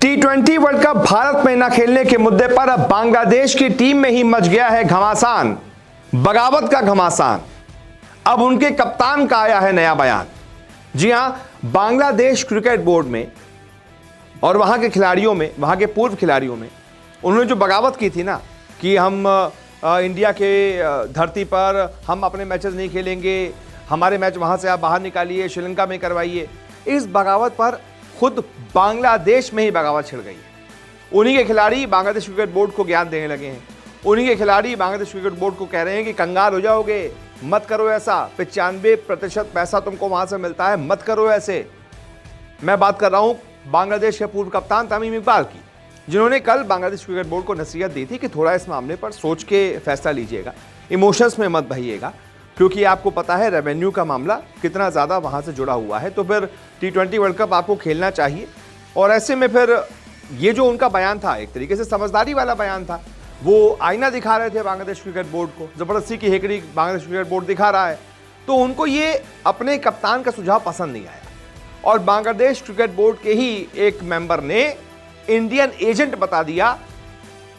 T20 world cup Bharat में न खेलने के मुद्दे पर अब बांग्लादेश की टीम में ही मच गया है घमासान, बगावत का घमासान। अब उनके कप्तान का आया है नया बयान। जी हां, बांग्लादेश क्रिकेट बोर्ड में और वहां के खिलाड़ियों में, वहां के पूर्व खिलाड़ियों में उन्होंने जो बगावत की थी ना कि हम इंडिया के धरती पर हम अपने मैचेस नहीं खेलेंगे, हमारे मैच वहां से आप बाहर निकालिए, श्रीलंका में करवाइए। इस बगावत पर खुद बांग्लादेश में ही बगावत छिड़ गई है। उन्हीं के खिलाड़ी बांग्लादेश क्रिकेट बोर्ड को ज्ञान देने लगे हैं। उन्हीं के खिलाड़ी बांग्लादेश क्रिकेट बोर्ड को कह रहे हैं कि कंगाल हो जाओगे, मत करो ऐसा, 95% पैसा तुमको वहां से मिलता है, मत करो ऐसे। मैं बात कर रहा हूं बांग्लादेश के पूर्व कप्तान तमीम इकबाल की, जिन्होंने कल बांग्लादेश क्रिकेट बोर्ड को नसीहत दी थी कि थोड़ा इस मामले पर सोच के फैसला लीजिएगा, इमोशंस में मत बहिएगा, क्योंकि आपको पता है रेवेन्यू का मामला कितना ज़्यादा वहाँ से जुड़ा हुआ है। तो फिर T20 वर्ल्ड कप आपको खेलना चाहिए। और ऐसे में फिर ये जो उनका बयान था, एक तरीके से समझदारी वाला बयान था। वो आईना दिखा रहे थे बांग्लादेश क्रिकेट बोर्ड को, ज़बरदस्ती की हेकड़ी बांग्लादेश क्रिकेट बोर्ड दिखा रहा है। तो उनको ये अपने कप्तान का सुझाव पसंद नहीं आया और बांग्लादेश क्रिकेट बोर्ड के ही एक मेंबर ने इंडियन एजेंट बता दिया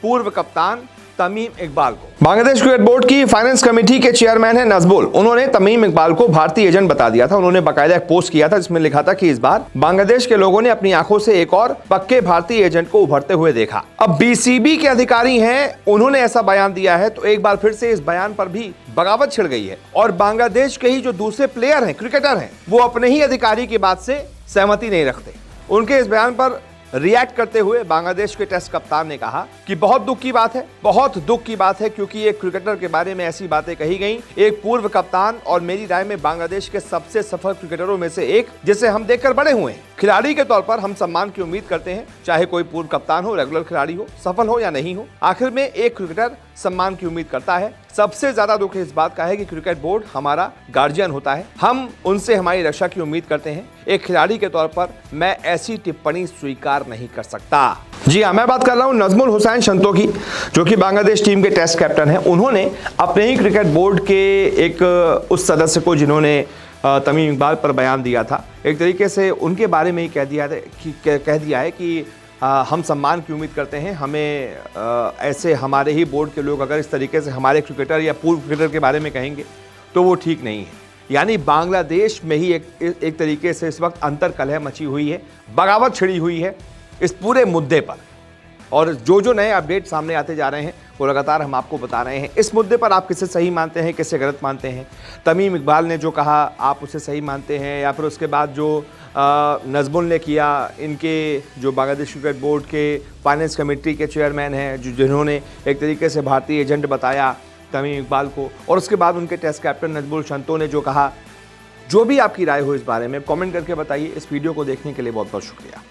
पूर्व कप्तान तमीम इकबाल को। बांग्लादेश क्रिकेट बोर्ड की फाइनेंस कमेटी के चेयरमैन है नजबुल, उन्होंने तमीम इकबाल को भारतीय एजेंट बता दिया था। उन्होंने बाकायदा एक पोस्ट किया था जिसमें लिखा था कि इस बार बांग्लादेश के लोगों ने अपनी आंखों से एक और पक्के भारतीय एजेंट को उभरते हुए देखा। अब बीसीबी के अधिकारी हैं, उन्होंने ऐसा बयान दिया है तो एक बार फिर से इस बयान पर भी बगावत छिड़ गई है और बांग्लादेश के ही जो दूसरे प्लेयर हैं, क्रिकेटर हैं, वो अपने ही अधिकारी की बात से सहमति नहीं रखते। उनके इस बयान पर रिएक्ट करते हुए बांग्लादेश के टेस्ट कप्तान ने कहा कि बहुत दुख की बात है, बहुत दुख की बात है, क्योंकि एक क्रिकेटर के बारे में ऐसी बातें कही गई, एक पूर्व कप्तान और मेरी राय में बांग्लादेश के सबसे सफल क्रिकेटरों में से एक, जिसे हम देखकर बड़े हुए हैं। खिलाड़ी के तौर पर हम सम्मान की उम्मीद करते हैं, चाहे कोई पूर्व कप्तान हो, रेगुलर खिलाड़ी हो, सफल हो या नहीं हो, आखिर में एक क्रिकेटर सम्मान की उम्मीद करता है। सबसे ज्यादा दुख इस बात का है कि क्रिकेट बोर्ड हमारा गार्जियन होता है, हम उनसे हमारी रक्षा की उम्मीद करते हैं। एक खिलाड़ी के तौर पर मैं ऐसी टिप्पणी स्वीकार नहीं कर सकता। जी हाँ, मैं बात कर रहा हूँ नजमुल हुसैन शंतो की, जो कि बांग्लादेश टीम के टेस्ट कैप्टन हैं। उन्होंने अपने ही क्रिकेट बोर्ड के एक उस सदस्य को, जिन्होंने तमीम इकबाल पर बयान दिया था, एक तरीके से उनके बारे में ही कह दिया है कि हम सम्मान की उम्मीद करते हैं। हमें ऐसे हमारे ही बोर्ड के लोग अगर इस तरीके से हमारे क्रिकेटर या पूर्व क्रिकेटर के बारे में कहेंगे तो वो ठीक नहीं है। यानी बांग्लादेश में ही एक तरीके से इस वक्त अंतर कलह मची हुई है, बगावत छिड़ी हुई है इस पूरे मुद्दे पर। और जो नए अपडेट सामने आते जा रहे हैं वो लगातार हम आपको बता रहे हैं। इस मुद्दे पर आप किसे सही मानते हैं, किसे गलत मानते हैं? तमीम इकबाल ने जो कहा आप उसे सही मानते हैं, या फिर उसके बाद जो नजमुल ने किया, इनके जो बांग्लादेश क्रिकेट बोर्ड के फाइनेंस कमेटी के चेयरमैन हैं, जिन्होंने एक तरीके से भारतीय एजेंट बताया तमीम इकबाल को, और उसके बाद उनके टेस्ट कैप्टन नजमुल शंतो ने जो कहा, जो भी आपकी राय हो इस बारे में कमेंट करके बताइए। इस वीडियो को देखने के लिए बहुत बहुत शुक्रिया।